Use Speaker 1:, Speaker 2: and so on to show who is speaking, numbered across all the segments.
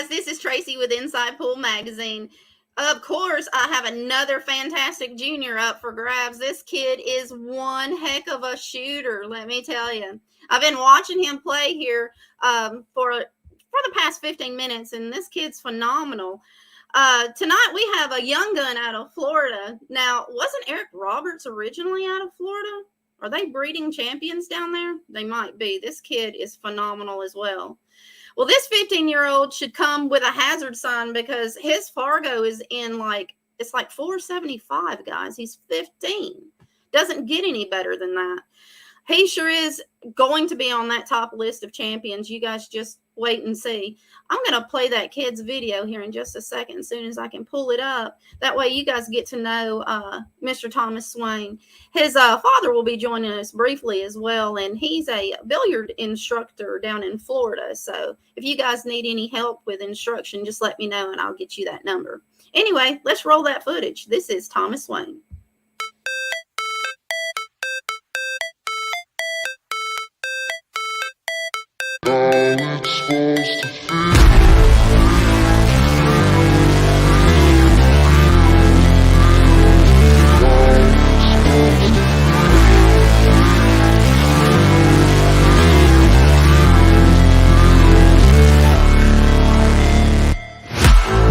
Speaker 1: guys, this is Tracy with Inside Pool Magazine. Of course, I have another fantastic junior up for grabs. This kid is one heck of a shooter, let me tell you. I've been watching him play here for the past 15 minutes, and this kid's phenomenal. Tonight we have a young gun out of Florida. Now, wasn't Eric Roberts originally out of Florida? Are they breeding champions down there? They might be. This kid is phenomenal as well. Well, this 15-year-old should come with a hazard sign because his Fargo is in it's like 475, guys. He's 15. Doesn't get any better than that. He sure is going to be on that top list of champions. You guys just wait and see. I'm going to play that kid's video here in just a second as soon as I can pull it up. That way you guys get to know Mr. Thomas Swain. His father will be joining us briefly as well, and he's a billiard instructor down in Florida. So if you guys need any help with instruction, just let me know and I'll get you that number. Anyway, let's roll that footage. This is Thomas Swain.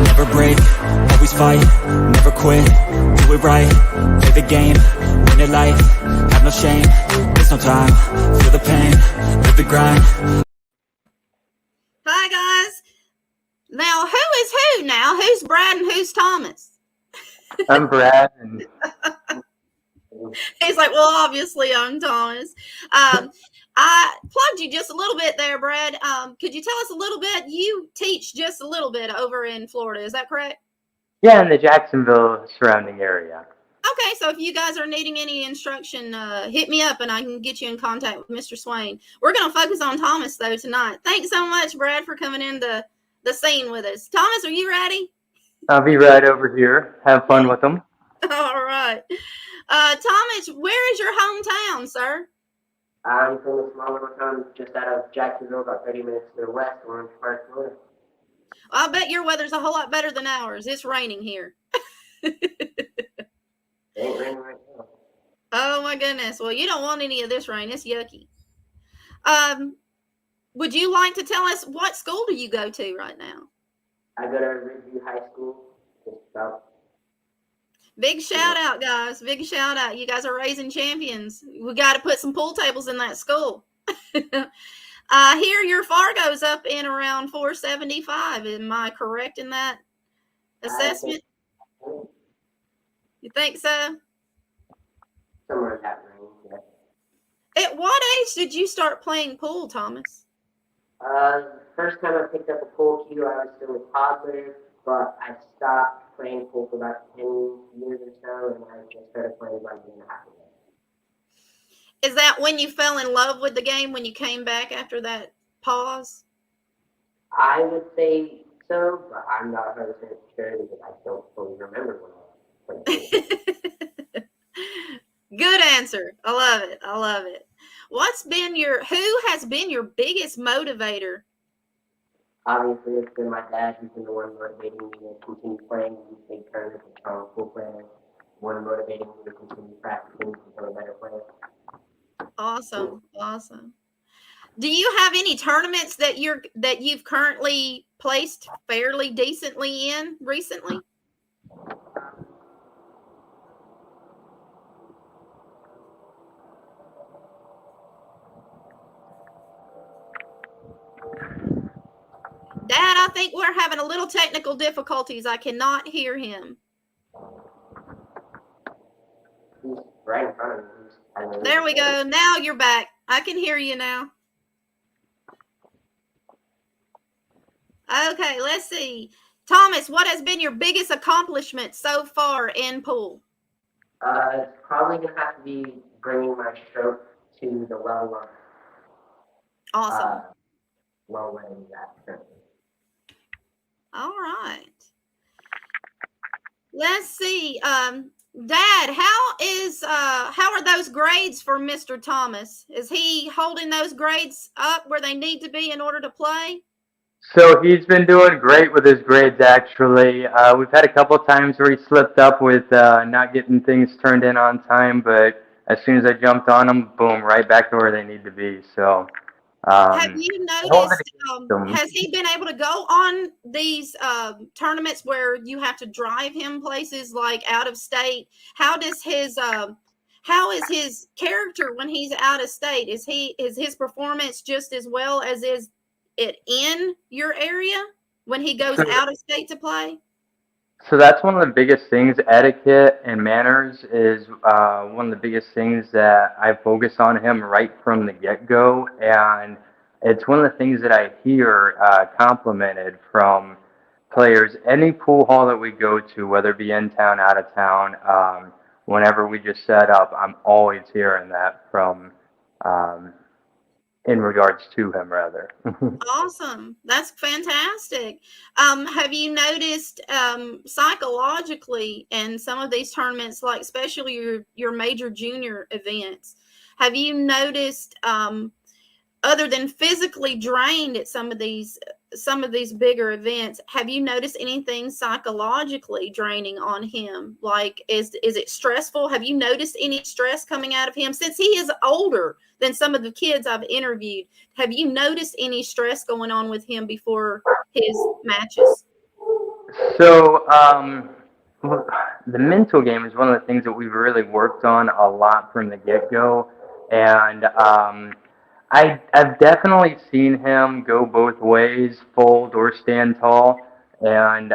Speaker 2: Never break, always fight, never quit, do it right, play the game, win it life, have no shame, there's no time, feel the pain, live the grind.
Speaker 1: Hi guys. Now who is who now? Who's Brad and who's Thomas?
Speaker 3: I'm Brad. And
Speaker 1: he's like, well, obviously I'm Thomas. I plugged you just a little bit there, Brad. Could you tell us a little bit? You teach just a little bit over in Florida. Is that correct?
Speaker 3: yeah, in the Jacksonville surrounding area.
Speaker 1: Okay, so if you guys are needing any instruction, hit me up and I can get you in contact with Mr. Swain. We're going to focus on Thomas, though, tonight. Thanks so much, Brad, for coming in the scene with us. Thomas, are you ready?
Speaker 3: I'll be right over here. Have fun with them.
Speaker 1: All right. Thomas, where is your hometown, sir?
Speaker 4: I'm from a small little town just out of Jacksonville, about 30 minutes to the west, Orange Park, Florida.
Speaker 1: I bet your weather's a whole lot better than ours. It's raining here.
Speaker 4: It ain't raining right now.
Speaker 1: Oh, my goodness. Well, you don't want any of this rain. It's yucky. Would you like to tell us what school do you go to right now?
Speaker 4: I go to Ridgeview High School, just about.
Speaker 1: Big shout out, guys. Big shout out. You guys are raising champions. We got to put some pool tables in that school. I hear your Fargo's up in around 475. Am I correct in that assessment? You think so?
Speaker 4: Somewhere in that range, yeah.
Speaker 1: At what age did you start playing pool, Thomas?
Speaker 4: First time I picked up a pool cue, I was still a toddler, but I stopped playing pool for about 10 years or so, and I just started playing about a year and a half ago.
Speaker 1: Is that when you fell in love with the game, when you came back after that pause?
Speaker 4: I would say so, but I'm not 100% sure because I don't fully remember when I was playing pool.
Speaker 1: Good answer. I love it. I love it. Who has been your biggest motivator?
Speaker 4: Obviously, it's been my dad who's been the one motivating me to continue playing these big tournaments and become a pool player. One motivating me to continue practicing to become a better player.
Speaker 1: Awesome. Awesome. Do you have any tournaments that you've currently placed fairly decently in recently? Dad, I think we're having a little technical difficulties. I cannot hear him.
Speaker 4: He's right in front of me.
Speaker 1: There we go. Now you're back. I can hear you now. Okay, let's see. Thomas, what has been your biggest accomplishment so far in pool?
Speaker 4: It's probably going to have to be bringing my stroke to the well line.
Speaker 1: Awesome.
Speaker 4: Well laying that currently.
Speaker 1: All right. Let's see. Dad, how are those grades for Mr. Thomas? Is he holding those grades up where they need to be in order to play?
Speaker 3: So he's been doing great with his grades, actually. We've had a couple of times where he slipped up with not getting things turned in on time, but as soon as I jumped on him, boom, right back to where they need to be. So,
Speaker 1: Have
Speaker 3: um,
Speaker 1: you
Speaker 3: holding
Speaker 1: noticed,
Speaker 3: against them.
Speaker 1: has he been able to go on these tournaments where you have to drive him places like out of state? How does how is his character when he's out of state? Is his performance just as well as is it in your area when he goes
Speaker 3: So
Speaker 1: out of state to play?
Speaker 3: So that's one of the biggest things. Etiquette and manners is one of the biggest things that I focus on him right from the get-go, and it's one of the things that I hear complimented from players. Any pool hall that we go to, whether it be in town, out of town, whenever we just set up, I'm always hearing that from, um, in regards to him, rather.
Speaker 1: Awesome. That's fantastic. Have you noticed psychologically in some of these tournaments, like especially your major junior events, have you noticed other than physically drained at some of these bigger events, have you noticed anything psychologically draining on him? Like is it stressful? Have you noticed any stress coming out of him since he is older than some of the kids I've interviewed? Have you noticed any stress going on with him before his matches?
Speaker 3: So, well, the mental game is one of the things that we've really worked on a lot from the get-go, and I've definitely seen him go both ways, fold or stand tall, and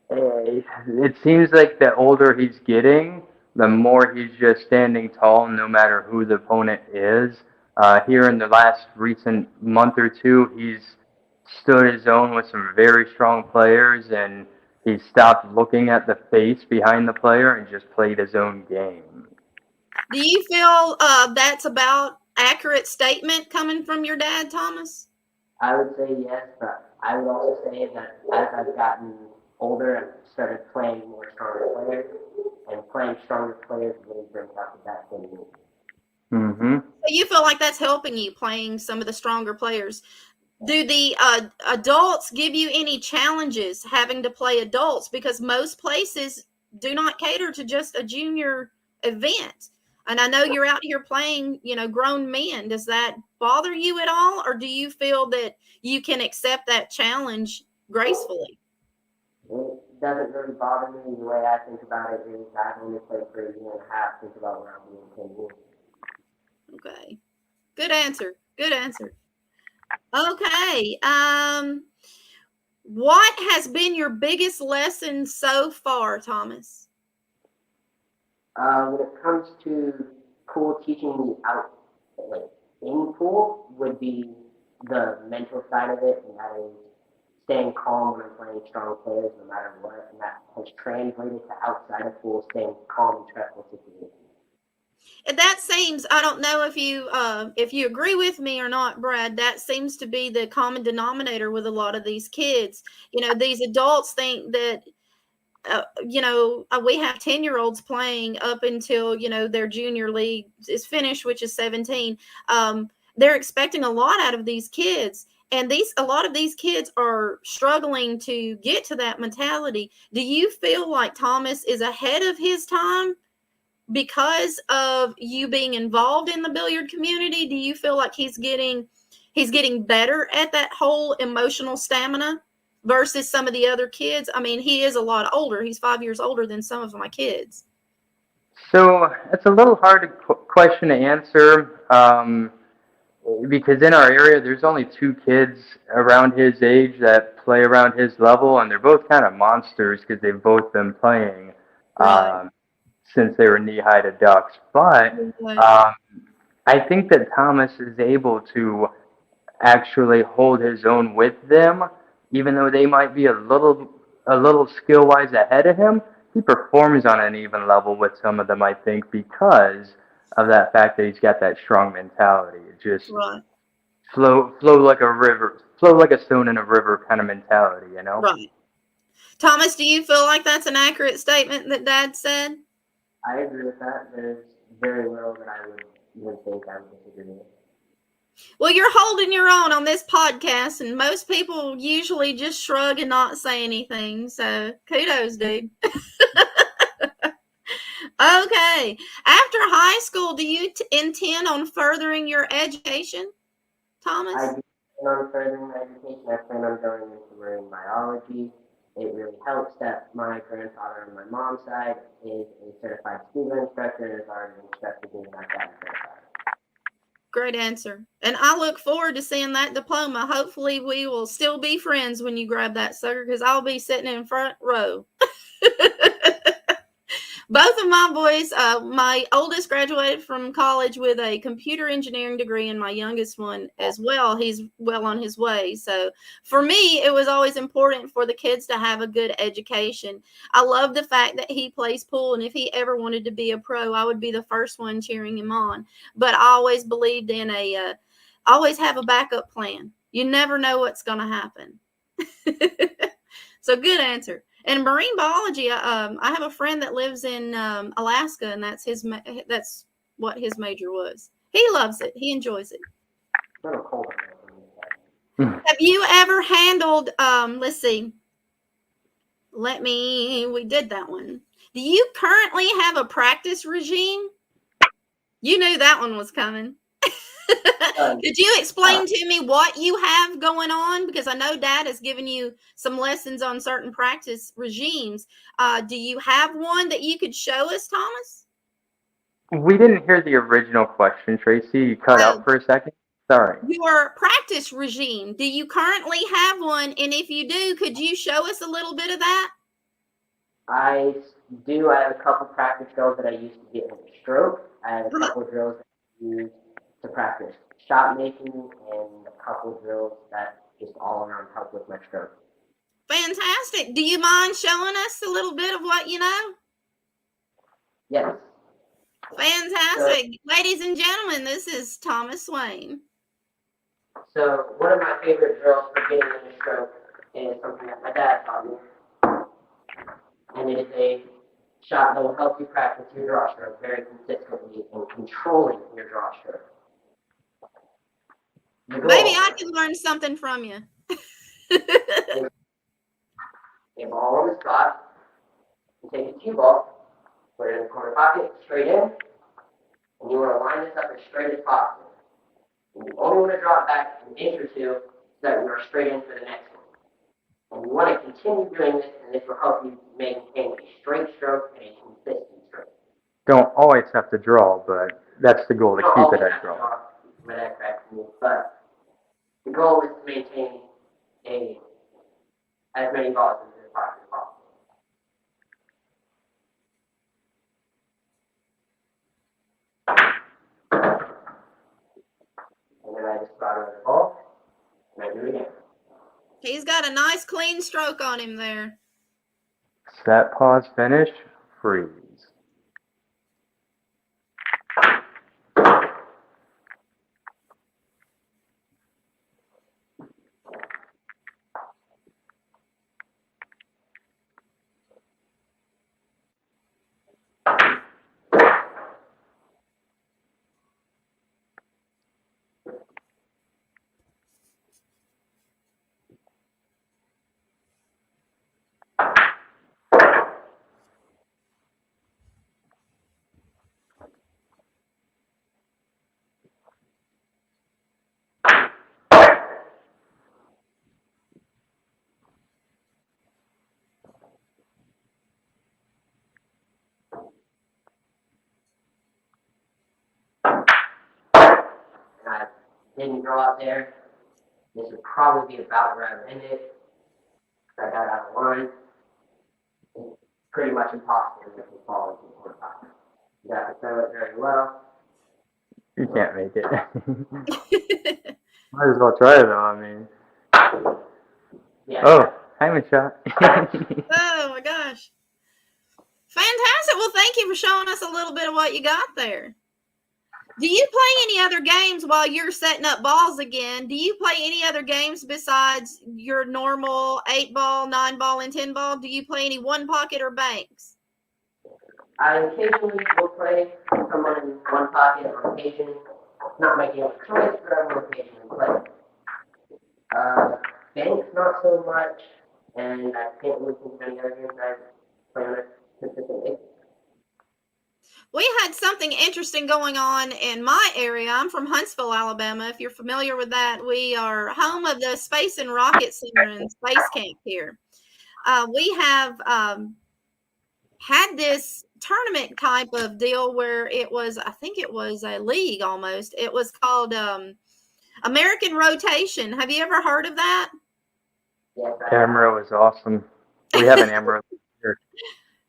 Speaker 3: it seems like the older he's getting, the more he's just standing tall, no matter who the opponent is. Here in the last recent month or two, he's stood his own with some very strong players, and he stopped looking at the face behind the player and just played his own game.
Speaker 1: Do you feel that's about accurate statement coming from your dad, Thomas?
Speaker 4: I would say yes, but I would also say that as I've gotten older and started playing more stronger players, and playing stronger players really brings out the best in me.
Speaker 3: Mm-hmm.
Speaker 1: So you feel like that's helping you playing some of the stronger players. Do the adults give you any challenges having to play adults? Because most places do not cater to just a junior event. And I know you're out here playing, grown men. Does that bother you at all? Or do you feel that you can accept that challenge gracefully?
Speaker 4: It doesn't really bother me. The way I think about it is I've only played for a year and a half. Think about where I'll be in 10 years.
Speaker 1: Okay. Good answer. Good answer. Okay. What has been your biggest lesson so far, Thomas?
Speaker 4: When it comes to pool, teaching me out, like in pool, would be the mental side of it, and that is staying calm when I'm playing strong players, no matter what, and that has translated to outside of pool, staying calm in stressful situations.
Speaker 1: And that seems, I don't know if you agree with me or not, Brad, that seems to be the common denominator with a lot of these kids. These adults think that we have 10-year-olds playing up until, their junior league is finished, which is 17. They're expecting a lot out of these kids. And a lot of these kids are struggling to get to that mentality. Do you feel like Thomas is ahead of his time because of you being involved in the billiard community? Do you feel like he's getting better at that whole emotional stamina versus some of the other kids? I mean, he is a lot older. He's 5 years older than some of my kids.
Speaker 3: So it's a little hard question to answer. Because in our area, there's only two kids around his age that play around his level, and they're both kind of monsters because they've both been playing
Speaker 1: Right.
Speaker 3: since they were knee-high to ducks. But
Speaker 1: Right.
Speaker 3: um, I think that Thomas is able to actually hold his own with them, even though they might be a little skill-wise ahead of him. He performs on an even level with some of them, I think, because of that fact that he's got that strong mentality. It just
Speaker 1: Right.
Speaker 3: flow like a river, flow like a stone in a river kind of mentality, you know?
Speaker 1: Right. Thomas, do you feel like that's an accurate statement that Dad said?
Speaker 4: I agree with that. There's very little that I would even think I would disagree with.
Speaker 1: Well, you're holding your own on this podcast, and most people usually just shrug and not say anything. So kudos, dude. Okay. After high school, do you intend on furthering your education, Thomas?
Speaker 4: I do plan on furthering my education. I plan on going into marine biology. It really helps that my grandfather on my mom's side is a certified scuba instructor and has already instructed me like that certified.
Speaker 1: Great answer. And I look forward to seeing that diploma. Hopefully, we will still be friends when you grab that sucker, because I'll be sitting in front row. Both of my boys, my oldest graduated from college with a computer engineering degree, and my youngest one as well. He's well on his way. So for me, it was always important for the kids to have a good education. I love the fact that he plays pool, and if he ever wanted to be a pro, I would be the first one cheering him on. But I always believed in always have a backup plan. You never know what's going to happen. So good answer. And marine biology, I have a friend that lives in Alaska, and that's what his major was. He loves it. He enjoys it.
Speaker 4: It's a little cold.
Speaker 1: Have you ever handled? Let's see. We did that one. Do you currently have a practice regime? You knew that one was coming. Could you explain to me what you have going on? Because I know Dad has given you some lessons on certain practice regimes. Do you have one that you could show us, Thomas?
Speaker 3: We didn't hear the original question, Tracy. You cut out for a second. Sorry.
Speaker 1: Your practice regime. Do you currently have one? And if you do, could you show us a little bit of that?
Speaker 4: I do. I have a couple practice drills that I used to get with a stroke. I have a couple drills that I use to practice shot making, and a couple drills that just all around help with my stroke.
Speaker 1: Fantastic. Do you mind showing us a little bit of what you know?
Speaker 4: Yes.
Speaker 1: Fantastic. Ladies and gentlemen, this is Thomas Swain.
Speaker 4: So one of my favorite drills for getting in a stroke is something that my dad taught me. And it is a shot that will help you practice your draw stroke very consistently and controlling your draw stroke.
Speaker 1: Maybe I can learn something from you.
Speaker 4: A ball on the spot. You take a cue ball, put it in the corner pocket, straight in, and you want to line this up as straight as possible. And you only want to draw it back an inch or two so that you are straight in for the next one. And you want to continue doing this, and this will help you maintain a straight stroke and a consistent stroke.
Speaker 3: Don't always have to draw, but that's the goal, to keep it at draw.
Speaker 4: But the goal is to maintain as many balls as possible. And then I just brought over the ball, and I do it again.
Speaker 1: He's got a nice clean stroke on him there.
Speaker 3: Set, pause, finish, freeze.
Speaker 4: I didn't draw it there. This would probably be about where I ended. I got out of line. It's pretty much impossible to fall into the corner pocket. You have to throw it very well.
Speaker 3: You can't make it. Might as well try though, I mean.
Speaker 4: Yeah.
Speaker 3: Oh, timing shot.
Speaker 1: Oh my gosh. Fantastic. Well, thank you for showing us a little bit of what you got there. Do you play any other games while you're setting up balls again? Do you play any other games besides your normal 8-ball, 9-ball, and 10-ball? Do you play any one pocket or banks?
Speaker 4: I occasionally will play someone in one pocket on occasion. not my game of choice, but I will occasionally play. Banks not so much, and I can't really think of any other games I play on a consistent basis.
Speaker 1: We had something interesting going on in my area. I'm from Huntsville, Alabama. If you're familiar with that, we are home of the Space and Rocket Center and Space Camp here. We have had this tournament type of deal where it was, I think it was a league almost. It was called American Rotation. Have you ever heard of that?
Speaker 4: Yes,
Speaker 3: Amro is awesome. We have an Amro here.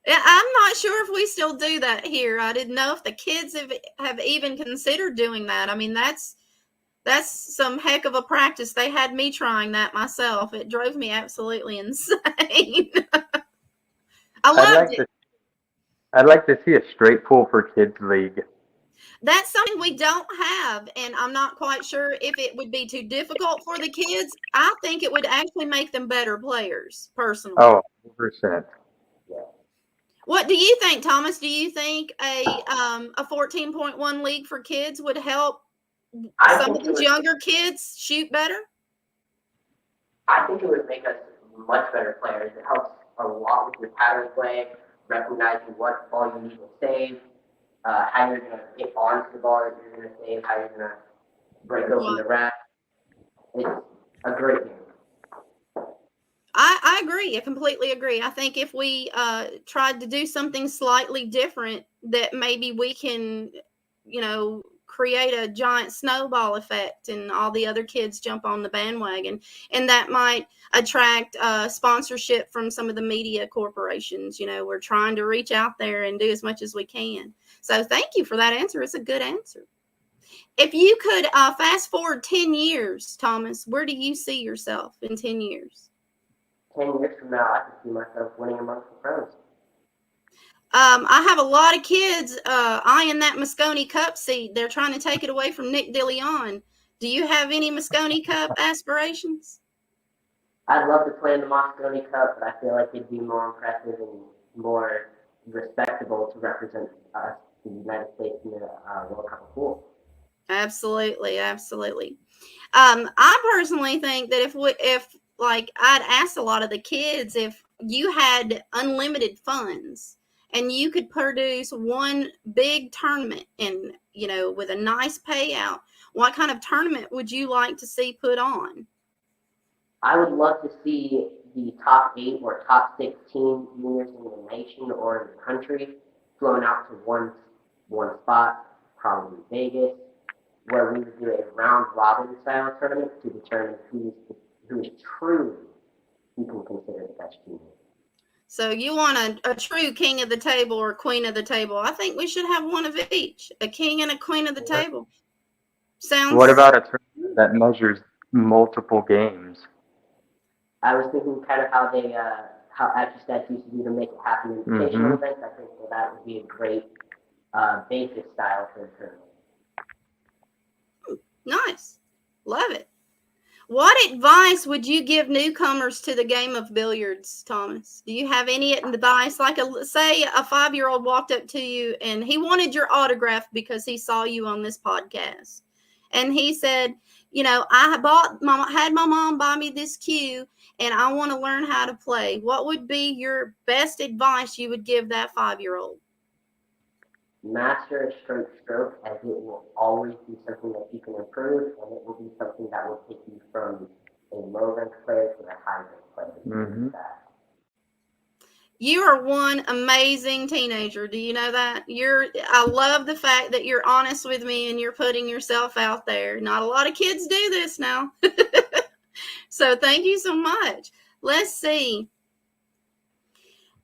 Speaker 1: Yeah, I'm not sure if we still do that here. I didn't know if the kids have even considered doing that. I mean, that's some heck of a practice. They had me trying that myself. It drove me absolutely insane. I loved it.
Speaker 3: I'd like to see a straight pool for kids league.
Speaker 1: That's something we don't have, and I'm not quite sure if it would be too difficult for the kids. I think it would actually make them better players, personally.
Speaker 3: Oh, 100%.
Speaker 1: What do you think, Thomas? Do you think a 14.1 league for kids would help some of these younger kids shoot better?
Speaker 4: I think it would make us much better players. It helps a lot with your pattern play, recognizing what ball you need to save, how you're going to get onto the ball that you're going to save, how you're going to break open the rack. It's a great game.
Speaker 1: I agree. I completely agree. I think if we tried to do something slightly different, that maybe we can, create a giant snowball effect and all the other kids jump on the bandwagon. And that might attract sponsorship from some of the media corporations. We're trying to reach out there and do as much as we can. So thank you for that answer. It's a good answer. If you could fast forward 10 years, Thomas, where do you see yourself in 10 years?
Speaker 4: 10 years from now, I can see myself winning amongst the pros.
Speaker 1: I have a lot of kids eyeing that Moscone Cup seat. They're trying to take it away from Nick DeLeon. Do you have any Moscone Cup aspirations?
Speaker 4: I'd love to play in the Moscone Cup, but I feel like it'd be more impressive and more respectable to represent us, the United States, in the World Cup of Pool.
Speaker 1: Absolutely, absolutely. I personally think that if I'd asked a lot of the kids, if you had unlimited funds and you could produce one big tournament and, with a nice payout, what kind of tournament would you like to see put on?
Speaker 4: I would love to see the top 8 or top 16 juniors in the nation or in the country flown out to one spot, probably Vegas, where we would do a round robin style tournament to determine who is truly you can consider the best junior.
Speaker 1: So you want a true king of the table or queen of the table. I think we should have one of each, a king and a queen of the table. Sounds.
Speaker 3: What about a tournament that measures multiple games?
Speaker 4: I was thinking kind of how they, how Accu-Stats used to do to make it happen in invitational events. I think that would be a great basic style for the tournament.
Speaker 1: Nice. Love it. What advice would you give newcomers to the game of billiards, Thomas? Do you have any advice? Like, say a 5-year-old walked up to you and he wanted your autograph because he saw you on this podcast. And he said, I had my mom buy me this cue and I want to learn how to play. What would be your best advice you would give that 5-year-old?
Speaker 4: Master a straight stroke, as it will always be something that you can improve, and it will be something that will take you from a low-ranked player to a high-ranked player.
Speaker 3: Mm-hmm.
Speaker 1: You are one amazing teenager. Do you know that? I love the fact that you're honest with me and you're putting yourself out there. Not a lot of kids do this now. So thank you so much. Let's see.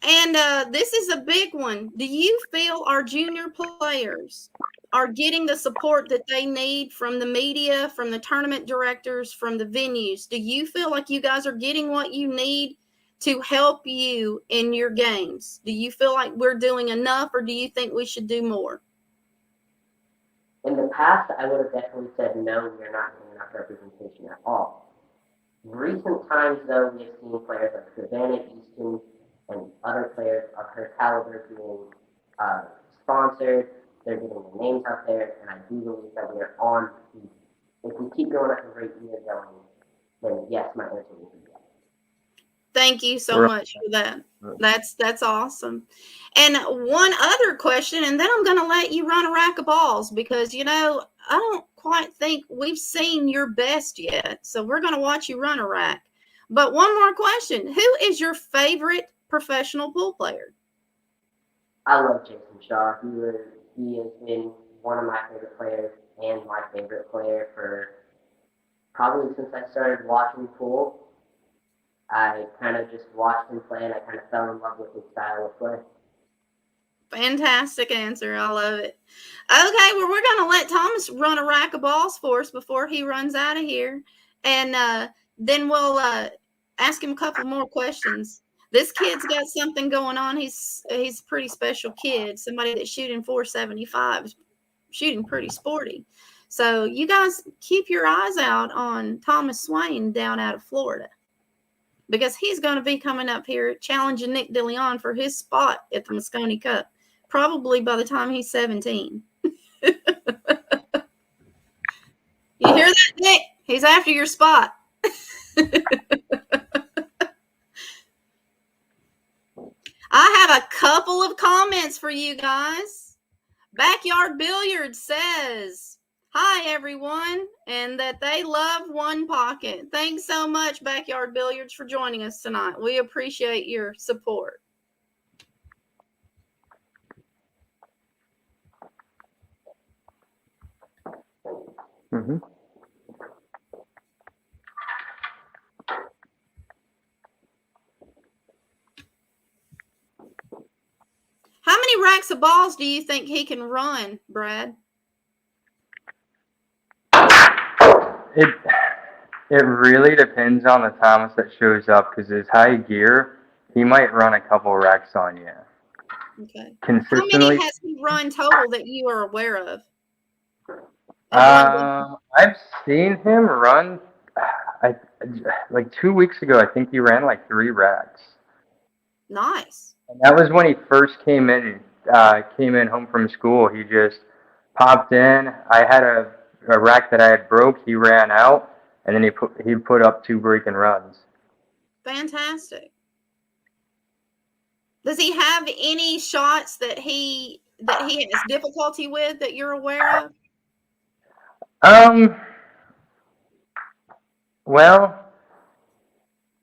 Speaker 1: And this is a big one. Do you feel our junior players are getting the support that they need from the media, from the tournament directors, from the venues? Do you feel like you guys are getting what you need to help you in your games? Do you feel like we're doing enough, or do you think we should do more?
Speaker 4: In the past, I would have definitely said no, we're not getting enough representation at all. In recent times, though, we have seen players like Savannah Easton and other players of her caliber being sponsored they're getting their names out there, and I do believe that we are on. If we keep going at the rate we are going, then yes, my answer will be yes.
Speaker 1: Thank you so much for that. That's awesome. And one other question, and then I'm going to let you run a rack of balls because, I don't quite think we've seen your best yet. So we're going to watch you run a rack. But one more question. Who is your favorite professional pool player?
Speaker 4: I love Jason Shaw. He has been one of my favorite players and my favorite player for probably since I started watching pool. I kind of just watched him play, and I kind of fell in love with his style of play.
Speaker 1: Fantastic answer. I love it. Okay, well, we're going to let Thomas run a rack of balls for us before he runs out of here. And then we'll ask him a couple more questions. This kid's got something going on. He's a pretty special kid, somebody that's shooting 475, shooting pretty sporty. So you guys keep your eyes out on Thomas Swain down out of Florida, because he's going to be coming up here challenging Nick DeLeon for his spot at the Moscone Cup, probably by the time he's 17. You hear that, Nick? He's after your spot. I have a couple of comments for you guys. Backyard Billiard says, hi, everyone, and that they love One Pocket. Thanks so much, Backyard Billiards, for joining us tonight. We appreciate your support.
Speaker 3: Mm-hmm.
Speaker 1: How many racks of balls do you think he can run, Brad?
Speaker 3: It really depends on the Thomas that shows up, because his high gear, he might run a couple racks on you.
Speaker 1: Okay.
Speaker 3: Consistently.
Speaker 1: How many has he run total that you are aware of?
Speaker 3: I've seen him run. Like 2 weeks ago, I think he ran like 3 racks.
Speaker 1: Nice.
Speaker 3: And that was when he first came in home from school. He just popped in. I had a rack that I had broke. He ran out, and then he put up 2 breaking runs.
Speaker 1: Fantastic. Does he have any shots that he has difficulty with that you're aware of?
Speaker 3: Well,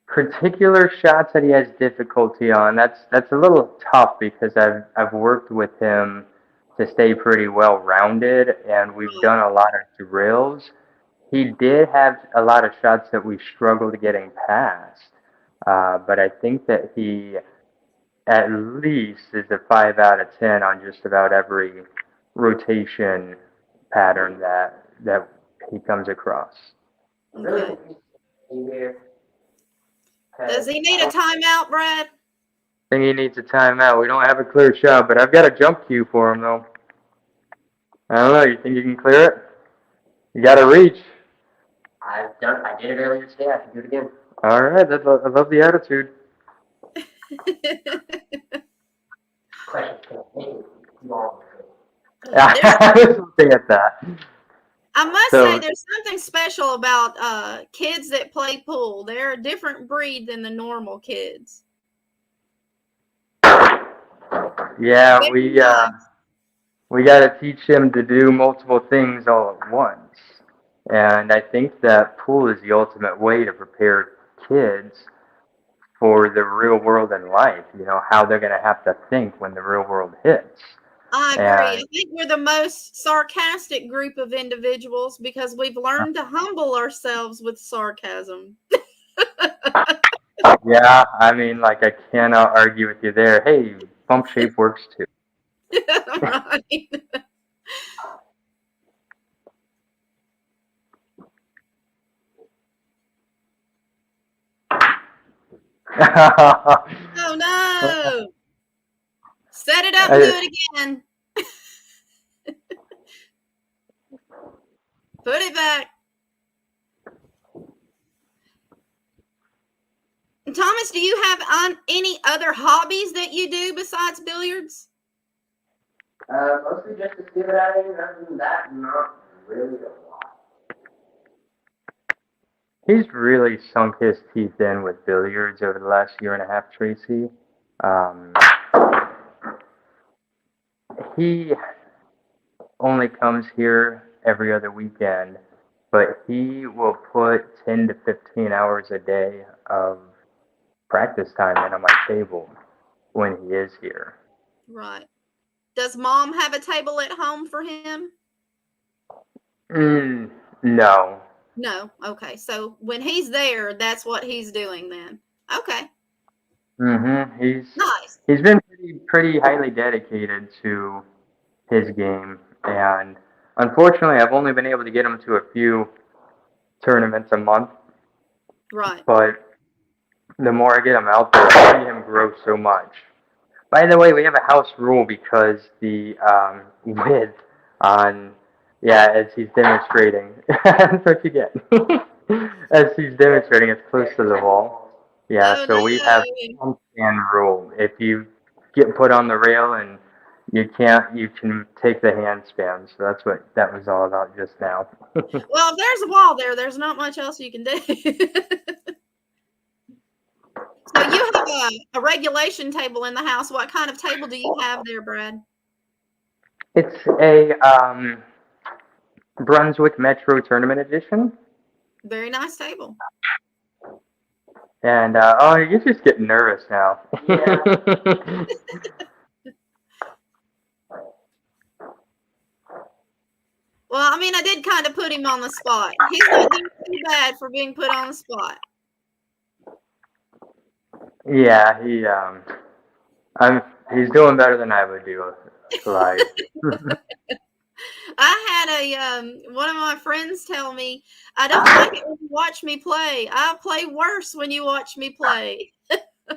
Speaker 3: particular shots that he has difficulty on, that's a little tough, because I've worked with him to stay pretty well rounded, and we've done a lot of drills. He did have a lot of shots that we struggled getting past, but I think that he at least is a 5 out of 10 on just about every rotation pattern that he comes across.
Speaker 1: Okay. Does he need a timeout, Brad?
Speaker 3: I think he needs a timeout. We don't have a clear shot, but I've got a jump cue for him, though. I don't know. You think you can clear it? You got to reach.
Speaker 4: I did it earlier today. I can do it again.
Speaker 3: All right. I love the attitude. I was looking at that.
Speaker 1: I must say there's something special about kids that play pool. They're a different breed than the normal kids.
Speaker 3: Yeah, we got to teach him to do multiple things all at once. And I think that pool is the ultimate way to prepare kids for the real world in life, how they're going to have to think when the real world hits.
Speaker 1: I agree. I think we're the most sarcastic group of individuals because we've learned to humble ourselves with sarcasm.
Speaker 3: Yeah, I mean, I cannot argue with you there. Hey, bump shape works too.
Speaker 1: Right. Oh no! Set it up and do it again. Put it back. Thomas, do you have any other hobbies that you do besides billiards?
Speaker 4: Mostly just to see what I mean. Other than that, not really a lot.
Speaker 3: He's really sunk his teeth in with billiards over the last year and a half, Tracy. Um, he only comes here every other weekend, but he will put 10 to 15 hours a day of practice time in on my table when he is here.
Speaker 1: Right. Does mom have a table at home for him?
Speaker 3: No.
Speaker 1: No. Okay. So when he's there, that's what he's doing then. Okay. Nice.
Speaker 3: He's been pretty highly dedicated to his game, and unfortunately, I've only been able to get him to a few tournaments a month.
Speaker 1: Right.
Speaker 3: But the more I get him out there, I see him grow so much. By the way, we have a house rule because the width on, yeah, as he's demonstrating, that's what you get. As he's demonstrating, it's close to the wall. Yeah,
Speaker 1: Oh,
Speaker 3: so we have
Speaker 1: no.
Speaker 3: handstand rule. If you get put on the rail and you can take the handspan. So that's what that was all about just now.
Speaker 1: Well, if there's a wall there, there's not much else you can do. So you have a regulation table in the house. What kind of table do you have there, Brad?
Speaker 3: It's a Brunswick Metro Tournament Edition.
Speaker 1: Very nice table.
Speaker 3: And oh, you're just getting nervous now.
Speaker 4: Yeah.
Speaker 1: Well, I mean, I did kind of put him on the spot. He's not doing too bad for being put on the spot.
Speaker 3: Yeah, he's doing better than I would do. Like,
Speaker 1: I had one of my friends tell me, I don't like it when you watch me play. I play worse when you watch me play. I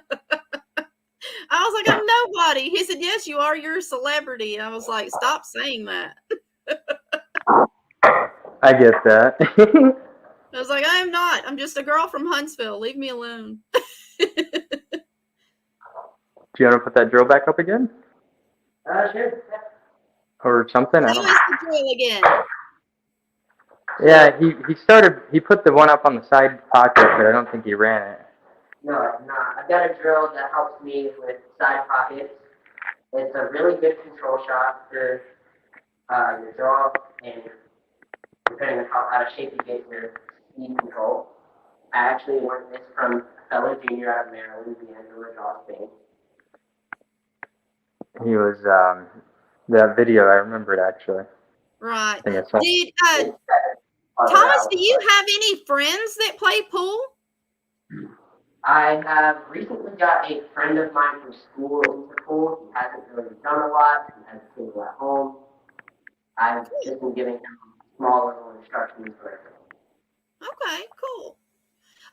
Speaker 1: was like, I'm nobody. He said, yes, you are. You're a celebrity. I was like, stop saying that.
Speaker 3: I get that.
Speaker 1: I was like, I am not. I'm just a girl from Huntsville. Leave me alone.
Speaker 3: Do you want to put that drill back up again?
Speaker 4: Sure.
Speaker 3: Or something? I
Speaker 1: How
Speaker 3: don't
Speaker 1: is
Speaker 3: know.
Speaker 1: the drill again?
Speaker 3: Yeah, he put the one up on the side pocket, but I don't think he ran it.
Speaker 4: No, it's not. I've got a drill that helps me with side pockets. It's a really good control shot for your jaw and depending on how out of shape you get your speed control. I actually learned this from a fellow junior out of Maryland, D'Angelo Spain.
Speaker 3: He was that video. I remember it actually.
Speaker 1: Right.
Speaker 3: I think I saw.
Speaker 1: Did Thomas, do you have any friends that play pool?
Speaker 4: I have recently got a friend of mine from school into pool. He hasn't really done a lot. He has a table at home. I've just been giving him small little instructions for everything.
Speaker 1: Okay, cool.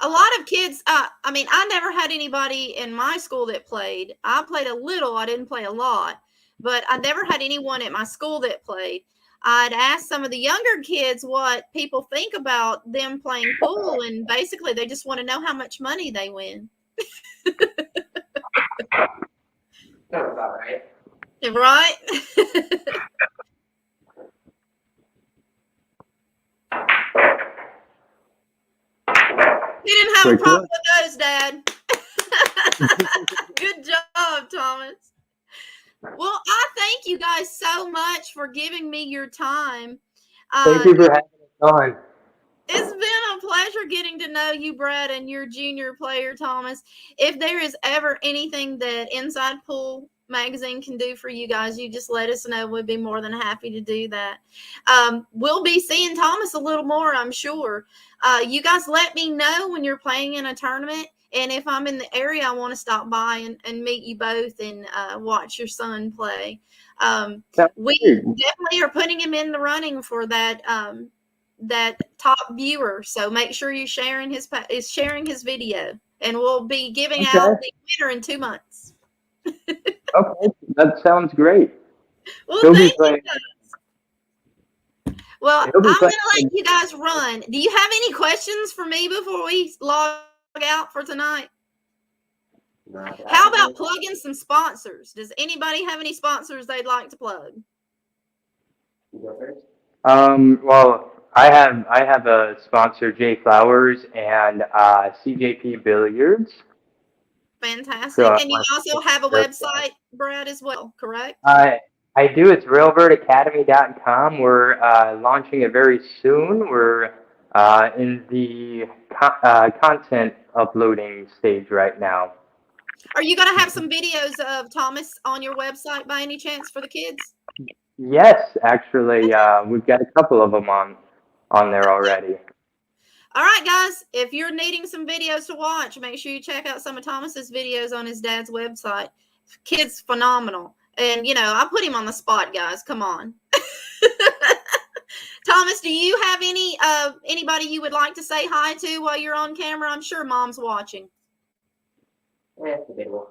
Speaker 1: A lot of kids, I mean, I never had anybody in my school that played. I played a little, I didn't play a lot, but I never had anyone at my school that played. I'd ask some of the younger kids what people think about them playing pool, and basically they just want to know how much money they win.
Speaker 4: Sounds about right.
Speaker 1: Right? He didn't have a problem with those, Dad. Good job, Thomas. Well, I thank you guys so much for giving me your time.
Speaker 3: Thank you for having us on.
Speaker 1: It's been a pleasure getting to know you, Brad, and your junior player, Thomas. If there is ever anything that Inside Pool Magazine can do for you guys, you just let us know. We'd be more than happy to do that. We'll be seeing Thomas a little more, I'm sure. You guys let me know when you're playing in a tournament. And if I'm in the area, I want to stop by and meet you both and watch your son play. We definitely are putting him in the running for that that top viewer. So make sure you're sharing his video, and we'll be giving out the winner in 2 months.
Speaker 3: Okay, that sounds great.
Speaker 1: Well, thank you guys. Well, I'm going to let you guys run. Do you have any questions for me before we log out for tonight? How about plugging some sponsors? Does anybody have any sponsors they'd like to plug?
Speaker 4: You go first.
Speaker 3: Well, I have a sponsor, Jay Flowers and CJP Billiards. So
Speaker 1: Fantastic. And you also have a website, Brad, as well, correct?
Speaker 3: I do. It's railbirdacademy.com. We're launching it very soon. We're in the content uploading stage right now.
Speaker 1: Are you going to have some videos of Thomas on your website by any chance for the kids?
Speaker 3: Yes, actually, we've got a couple of them on there already.
Speaker 1: All right, guys, if you're needing some videos to watch, make sure you check out some of Thomas's videos on his dad's website. Kid's phenomenal. And, you know, I put him on the spot, guys. Come on. Thomas, do you have anybody you would like to say hi to while you're on camera? I'm sure Mom's watching.
Speaker 4: It's a big one.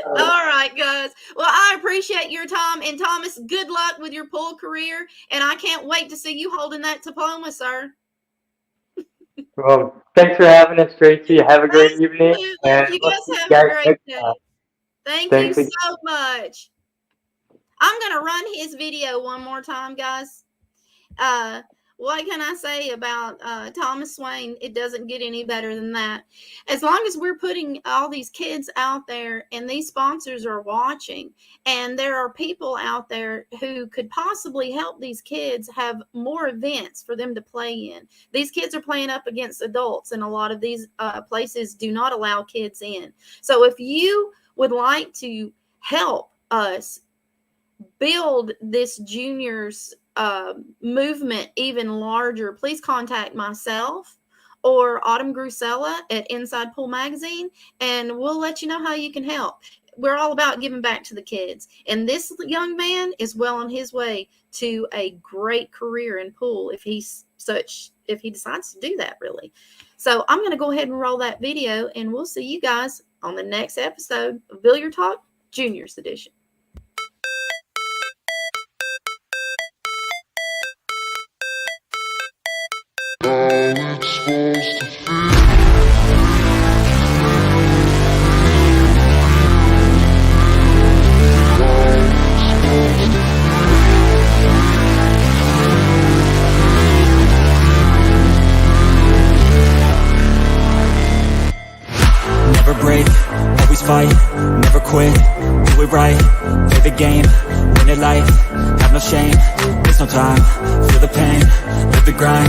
Speaker 1: All right, guys. Well, I appreciate your time. And Thomas, good luck with your pool career. And I can't wait to see you holding that diploma, sir.
Speaker 3: Well, thanks for having us, Tracy. Have a great evening. And
Speaker 1: you guys have a great day. Thank you so much. I'm going to run his video one more time, guys. What can I say about Thomas Swain? It doesn't get any better than that. As long as we're putting all these kids out there and these sponsors are watching, and there are people out there who could possibly help these kids have more events for them to play in. These kids are playing up against adults, and a lot of these places do not allow kids in. So if you would like to help us build this juniors movement even larger, please contact myself or Autumn Grusella at Inside Pool Magazine, and we'll let you know how you can help. We're all about giving back to the kids, and this young man is well on his way to a great career in pool if he decides to do that, really. So I'm going to go ahead and roll that video, and we'll see you guys on the next episode of Billiard Talk Juniors Edition.
Speaker 2: Never break, always fight, never quit, do it right, play the game, win it life, have no shame, there's no time, feel the pain, live the grind.